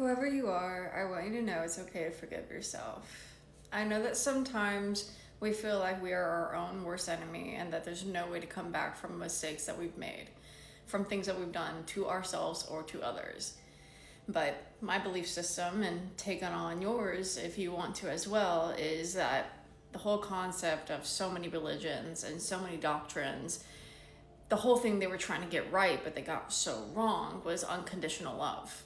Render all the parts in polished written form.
Whoever you are, I want you to know it's okay to forgive yourself. I know that sometimes we feel like we are our own worst enemy and that there's no way to come back from mistakes that we've made, from things that we've done to ourselves or to others. But my belief system, and take on yours if you want to as well, is that the whole concept of so many religions and so many doctrines, the whole thing they were trying to get right but they got so wrong was unconditional love.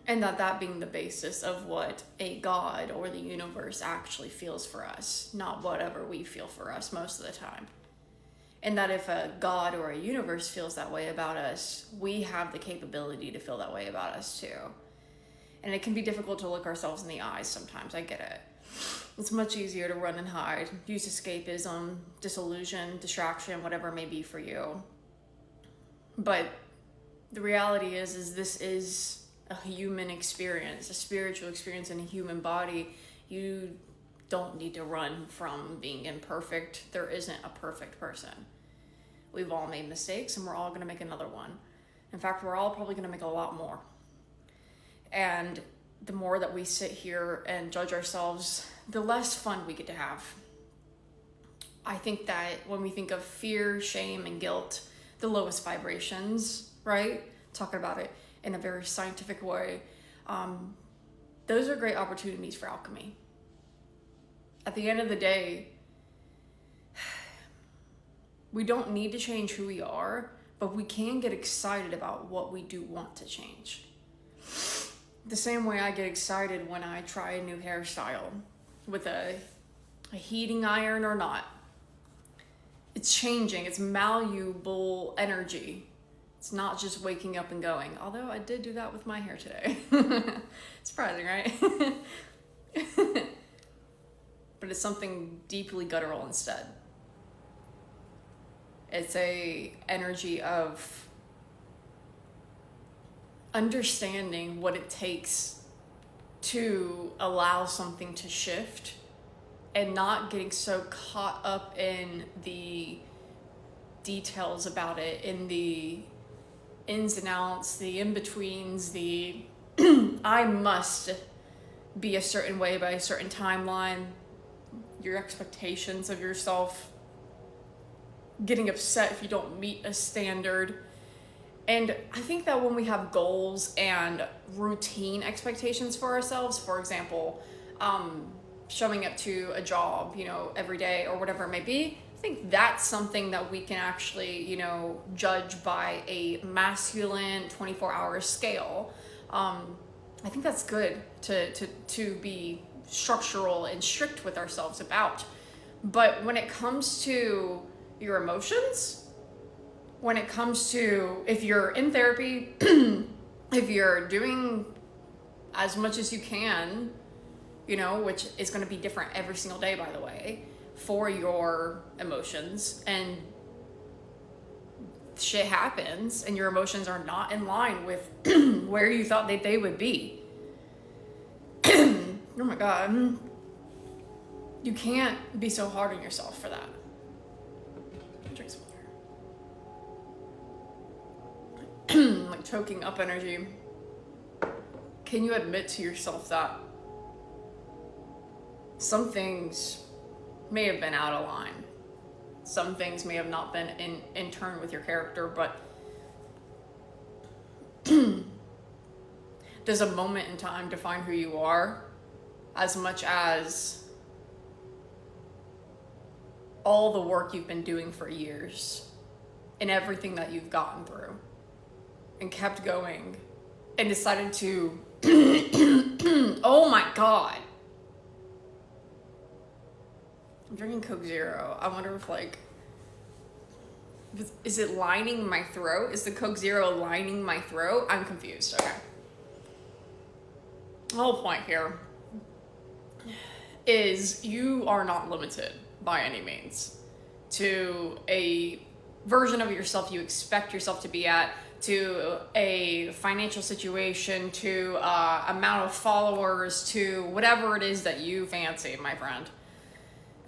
And that being the basis of what a God or the universe actually feels for us, not whatever we feel for us most of the time. And that if a God or a universe feels that way about us, we have the capability to feel that way about us too. And it can be difficult to look ourselves in the eyes sometimes, I get it. It's much easier to run and hide, use escapism, disillusion, distraction, whatever it may be for you. But the reality is this is a human experience, a spiritual experience in a human body. You don't need to run from being imperfect. There isn't a perfect person. We've all made mistakes and we're all going to make another one. In fact, we're all probably going to make a lot more. And the more that we sit here and judge ourselves, the less fun we get to have. I think that when we think of fear, shame, and guilt, the lowest vibrations, right? Talking about it in a very scientific way, those are great opportunities for alchemy. At the end of the day, we don't need to change who we are, but we can get excited about what we do want to change. The same way I get excited when I try a new hairstyle with a heating iron or not. It's changing, it's malleable energy. It's not just waking up and going, although I did do that with my hair today. Surprising, right? But it's something deeply guttural instead. It's a energy of understanding what it takes to allow something to shift and not getting so caught up in the details about it, in the ins and outs, the in-betweens, the I must be a certain way by a certain timeline, your expectations of yourself, getting upset if you don't meet a standard. And I think that when we have goals and routine expectations for ourselves, for example, showing up to a job, every day or whatever it may be, I think that's something that we can actually, judge by a masculine 24-hour scale. I think that's good to be structural and strict with ourselves about. But when it comes to your emotions, when it comes to if you're in therapy, if you're doing as much as you can, which is going to be different every single day, by the way, for your emotions, and shit happens and your emotions are not in line with where you thought that they would be. Oh my God. You can't be so hard on yourself for that. Drink some water. Like choking up energy. Can you admit to yourself that some things may have been out of line? Some things may have not been in turn with your character, but there's a moment in time to find who you are, as much as all the work you've been doing for years and everything that you've gotten through and kept going and decided to oh my God. I'm drinking Coke Zero. I wonder if is it lining my throat? Is the Coke Zero lining my throat? I'm confused. Okay. The whole point here is you are not limited by any means to a version of yourself you expect yourself to be at, to a financial situation, to amount of followers, to whatever it is that you fancy, my friend.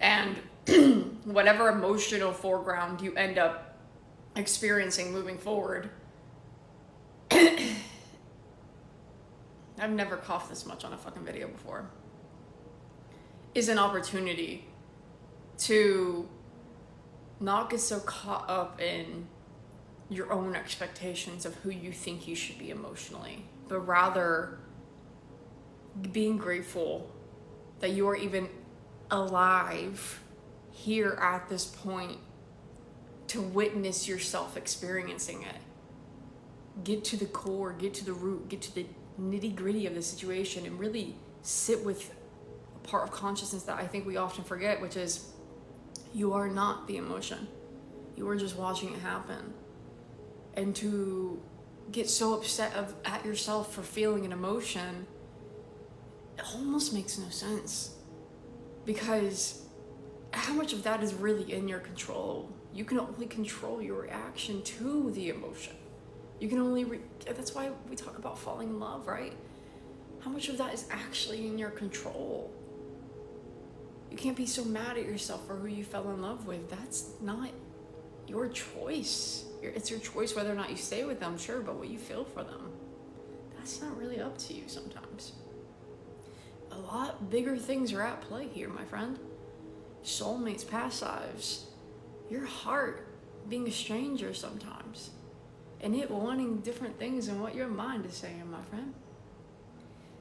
And whatever emotional foreground you end up experiencing moving forward, I've never coughed this much on a fucking video before, is an opportunity to not get so caught up in your own expectations of who you think you should be emotionally, but rather being grateful that you are even alive here at this point to witness yourself experiencing it. Get to the core, get to the root, get to the nitty-gritty of the situation, and really sit with a part of consciousness that I think we often forget, which is you are not the emotion. You are just watching it happen. And to get so upset at yourself for feeling an emotion, it almost makes no sense. Because how much of that is really in your control? You can only control your reaction to the emotion. You can only, that's why we talk about falling in love, right? How much of that is actually in your control? You can't be so mad at yourself for who you fell in love with. That's not your choice. It's your choice whether or not you stay with them, sure, but what you feel for them, that's not really up to you sometimes. A lot bigger things are at play here, my friend. Soulmates, past lives, your heart being a stranger sometimes, and it wanting different things than what your mind is saying, my friend.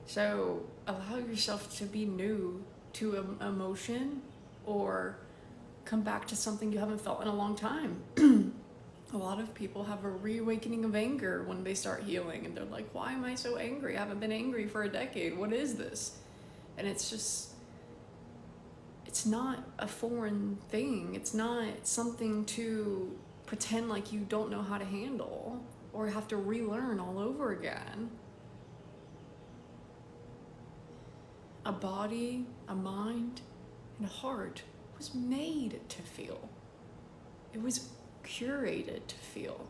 So allow yourself to be new to emotion, or come back to something you haven't felt in a long time. A lot of people have a reawakening of anger when they start healing, and they're like, why am I so angry? I haven't been angry for a decade. What is this? And it's just, it's not a foreign thing. It's not something to pretend like you don't know how to handle or have to relearn all over again. A body, a mind, and a heart was made to feel. It was curated to feel.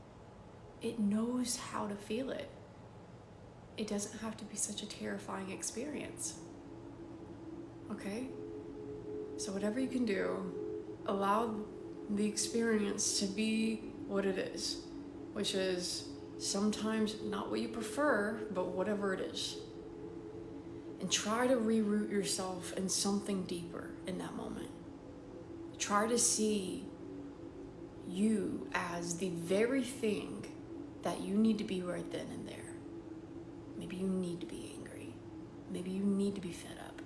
It knows how to feel it. It doesn't have to be such a terrifying experience. Okay? So whatever you can do, allow the experience to be what it is, which is sometimes not what you prefer, but whatever it is. And try to reroot yourself in something deeper in that moment. Try to see you as the very thing that you need to be right then and there. Maybe you need to be angry. Maybe you need to be fed up.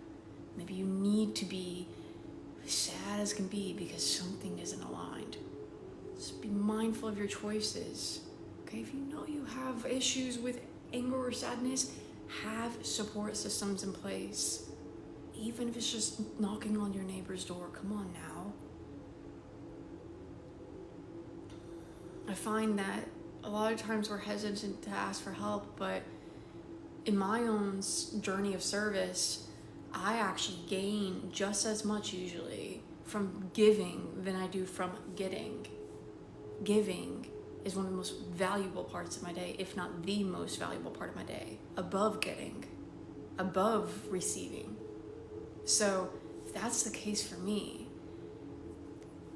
Maybe you need to be sad as can be because something isn't aligned. Just be mindful of your choices. Okay, if you know you have issues with anger or sadness, have support systems in place. Even if it's just knocking on your neighbor's door, come on now. I find that a lot of times we're hesitant to ask for help, but in my own journey of service, I actually gain just as much usually from giving than I do from getting. Giving is one of the most valuable parts of my day, if not the most valuable part of my day, above getting, above receiving. So if that's the case for me,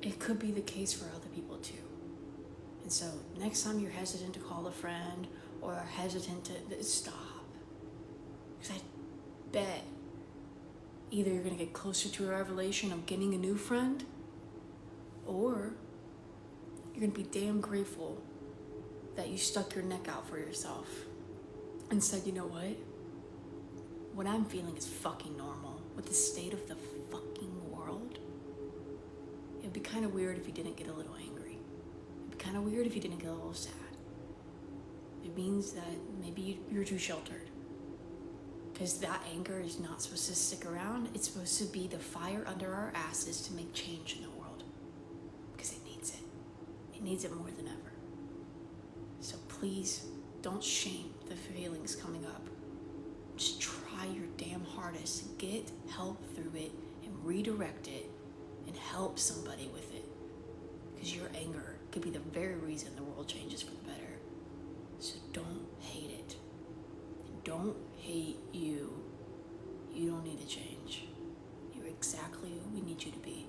it could be the case for other people too. And so next time you're hesitant to call a friend or hesitant to stop. Because I bet either you're going to get closer to a revelation of getting a new friend, or you're going to be damn grateful that you stuck your neck out for yourself and said, you know what I'm feeling is fucking normal with the state of the fucking world. It'd be kind of weird if you didn't get a little angry. It'd be kind of weird if you didn't get a little sad. It means that maybe you're too sheltered. Because that anger is not supposed to stick around. It's supposed to be the fire under our asses to make change in the world. Because it needs it. It needs it more than ever. So please don't shame the feelings coming up. Just try your damn hardest to get help through it and redirect it and help somebody with it. Because your anger could be the very reason the world changes for the better. So don't hate it. And don't hate you. You don't need to change. You're exactly who we need you to be.